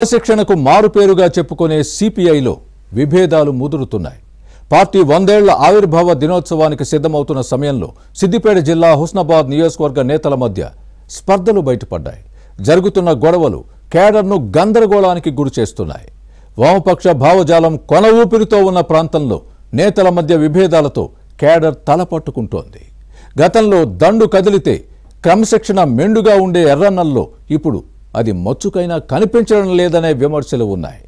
శిక్షణకు మారుపేరుగా చెప్పుకునే సిపిఐలో విభేదాలు ముదురుతున్నాయి. పార్టీ 100 ఏళ్ల ఆవిర్భావ దినోత్సవానికి సిద్ధమవుతున్న సమయంలో సిద్దిపేట జిల్లా హుస్నాబాద్ నియోజకవర్గ నేతల మధ్య స్పర్ధలు బయటపడ్డాయి. జరుగుతున్న గొడవలు కేడర్ను గందరగోళానికి గురిచేస్తున్నాయి. వామపక్ష భావజాలం కొన ఊపిరితో ఉన్న ప్రాంతంలో నేతల మధ్య విభేదాలతో కేడర్ తలపట్టుకుంటోంది. గతంలో దండు కదిలితే క్రమశిక్షణ మెండుగా ఉండే ఎర్రన్నల్లో ఇప్పుడు అది మచ్చుకైనా కనిపించడం లేదనే విమర్శలు ఉన్నాయి.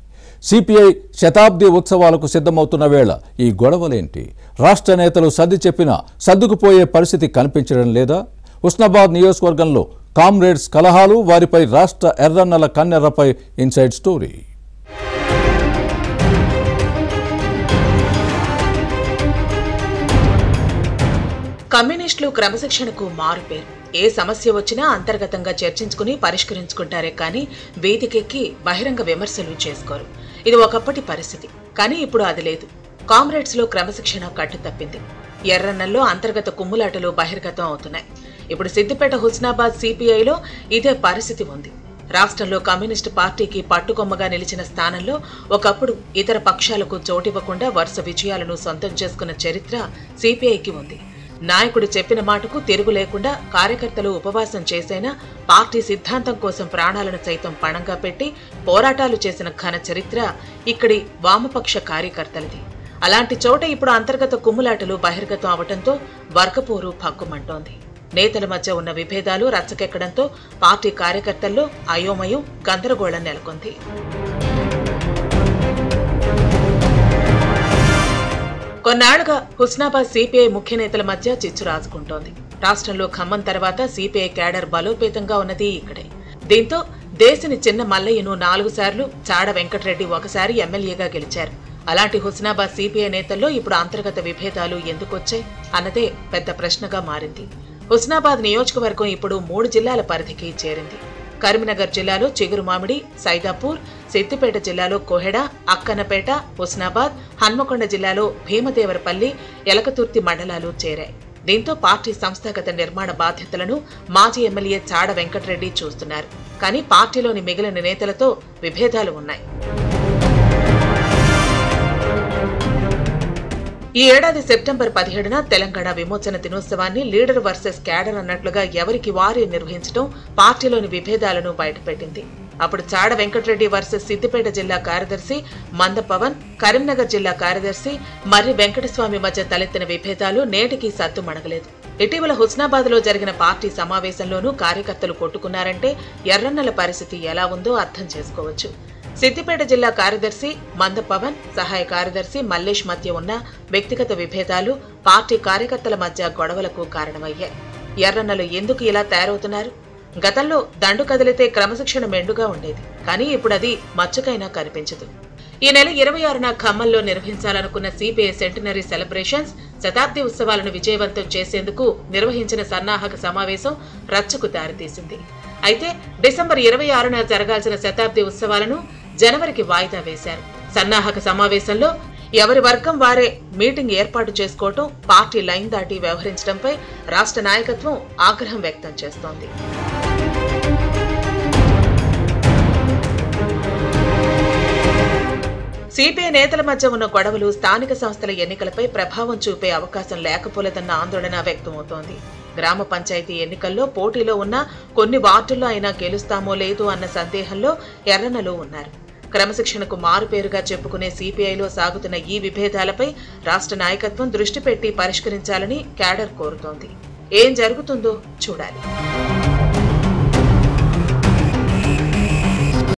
సిపిఐ శతాబ్ది ఉత్సవాలకు సిద్ధమవుతున్న వేళ ఈ గొడవలేంటి? రాష్ట్ర నేతలు సర్ది చెప్పినా సర్దుకుపోయే పరిస్థితి కనిపించడం లేదా? హుస్నాబాద్ నియోజకవర్గంలో కామ్రేడ్స్ కలహాలు, వారిపై రాష్ట్ర ఎర్రన్నల కన్నెర్రపై ఇన్సైడ్ స్టోరీ. కమ్యూనిస్టులు క్రమశిక్షణకు మారుపేరు. ఏ సమస్య వచ్చినా అంతర్గతంగా చర్చించుకుని పరిష్కరించుకుంటారే కానీ వేదికెక్కి బహిరంగ విమర్శలు చేసుకోరు. ఇది ఒకప్పటి పరిస్థితి, కానీ ఇప్పుడు అది లేదు. కామ్రేడ్స్ లో క్రమశిక్షణ కట్టు తప్పింది. ఎర్రన్నల్లో అంతర్గత కుమ్ములాటలు బహిర్గతం అవుతున్నాయి. ఇప్పుడు సిద్దిపేట హుస్నాబాద్ సిపిఐలో ఇదే పరిస్థితి ఉంది. రాష్ట్రంలో కమ్యూనిస్టు పార్టీకి పట్టుకొమ్మగా నిలిచిన స్థానంలో ఒకప్పుడు ఇతర పక్షాలకు చోటివ్వకుండా వరుస విజయాలను సొంతం చేసుకున్న చరిత్ర సిపిఐకి ఉంది. నాయకుడు చెప్పిన మాటకు తిరుగు లేకుండా కార్యకర్తలు ఉపవాసం చేసైనా పార్టీ సిద్ధాంతం కోసం ప్రాణాలను సైతం పణంగా పెట్టి పోరాటాలు చేసిన ఘన చరిత్ర ఇక్కడి వామపక్ష కార్యకర్తలది. అలాంటి చోట ఇప్పుడు అంతర్గత కుమ్ములాటలు బహిర్గతం అవడంతో వర్గపోరు భగ్గుమంటోంది. నేతల మధ్య ఉన్న విభేదాలు రచ్చకెక్కడంతో పార్టీ కార్యకర్తల్లో అయోమయం, గందరగోళం నెలకొంది. కొన్నాళ్లుగా హుస్నాబాద్ సిపిఐ ముఖ్య నేతల మధ్య చిచ్చు రాజుకుంటోంది. రాష్ట్రంలో ఖమ్మం తర్వాత సిపిఐ క్యాడర్ బలోపేతంగా ఉన్నది ఇక్కడే. దీంతో దేశిని చిన్న మల్లయ్యను 4 సార్లు, చాడ వెంకటరెడ్డి ఒకసారి ఎమ్మెల్యేగా గెలిచారు. అలాంటి హుస్నాబాద్ సిపిఐ నేతల్లో ఇప్పుడు అంతర్గత విభేదాలు ఎందుకొచ్చాయి అన్నదే పెద్ద ప్రశ్నగా మారింది. హుస్నాబాద్ నియోజకవర్గం ఇప్పుడు 3 జిల్లాల పరిధికి చేరింది. కరీంనగర్ జిల్లాలో చిగురుమామిడి, సైదాపూర్, సిద్దిపేట జిల్లాలో కోహెడ, అక్కన్నపేట, హుస్నాబాద్, హన్మకొండ జిల్లాలో భీమదేవరపల్లి, ఎలకతుర్తి మండలాలు చేరాయి. దీంతో పార్టీ సంస్థాగత నిర్మాణ బాధ్యతలను మాజీ ఎమ్మెల్యే చాడ వెంకటరెడ్డి చూస్తున్నారు. కానీ పార్టీలోని మిగిలిన నేతలతో విభేదాలు ఉన్నాయి. ఈ ఏడాది సెప్టెంబర్ 17న తెలంగాణ విమోచన దినోత్సవాన్ని లీడర్ వర్సెస్ క్యాడర్ అన్నట్లుగా ఎవరికి వారే నిర్వహించడం పార్టీలోని విభేదాలను బయటపెట్టింది. అప్పుడు చాడ వెంకటరెడ్డి వర్సెస్ సిద్దిపేట జిల్లా కార్యదర్శి మంద పవన్, కరీంనగర్ జిల్లా కార్యదర్శి మర్రి వెంకటస్వామి మధ్య తలెత్తిన విభేదాలు నేటికి సద్దుమణగలేదు. ఇటీవల హుస్నాబాద్ లో జరిగిన పార్టీ సమావేశంలోనూ కార్యకర్తలు కొట్టుకున్నారంటే ఎర్రన్నల పరిస్థితి ఎలా ఉందో అర్థం చేసుకోవచ్చు. సిద్దిపేట జిల్లా కార్యదర్శి మంద పవన్, సహాయ కార్యదర్శి మల్లేష్ మధ్య ఉన్న వ్యక్తిగత విభేదాలు పార్టీ కార్యకర్తల మధ్య గొడవలకు కారణమయ్యాయి. ఎర్రన్నలు ఎందుకు ఇలా తయారవుతున్నారు? గతంలో దండు కదిలితే క్రమశిక్షణ మెండుగా ఉండేది, కానీ ఇప్పుడు అది మచ్చుకైనా కనిపించదు. ఈ నెల 26న ఖమ్మంలో నిర్వహించాలనుకున్న సిపిఐ సెంటినరీ సెలబ్రేషన్స్ శతాబ్ది ఉత్సవాలను విజయవంతం చేసేందుకు నిర్వహించిన సన్నాహక సమావేశం రచ్చకు దారితీసింది. అయితే డిసెంబర్ 26న జరగాల్సిన శతాబ్ది ఉత్సవాలను జనవరికి వాయిదా వేశారు. సన్నాహక సమావేశంలో ఎవరి వర్గం వారే మీటింగ్ ఏర్పాటు చేసుకోవటం, పార్టీ లైన్ దాటి వ్యవహరించడంపై రాష్ట్ర నాయకత్వం ఆగ్రహం వ్యక్తం చేస్తోంది. సిపిఐ నేతల మధ్య ఉన్న గొడవలు స్థానిక సంస్థల ఎన్నికలపై ప్రభావం చూపే అవకాశం లేకపోలేదన్న ఆందోళన వ్యక్తమవుతోంది. గ్రామ పంచాయతీ ఎన్నికల్లో పోటీలో ఉన్న కొన్ని వార్డుల్లో అయినా గెలుస్తామో లేదో అన్న సందేహంలో ఎర్రన్నలు ఉన్నారు. క్రమశిక్షణకు మారుపేరుగా చెప్పుకునే సిపిఐలో సాగుతున్న ఈ విభేదాలపై రాష్ట్ర నాయకత్వం దృష్టి పెట్టి పరిష్కరించాలని క్యాడర్ కోరుతోంది. ఏం జరుగుతుందో చూడాలి.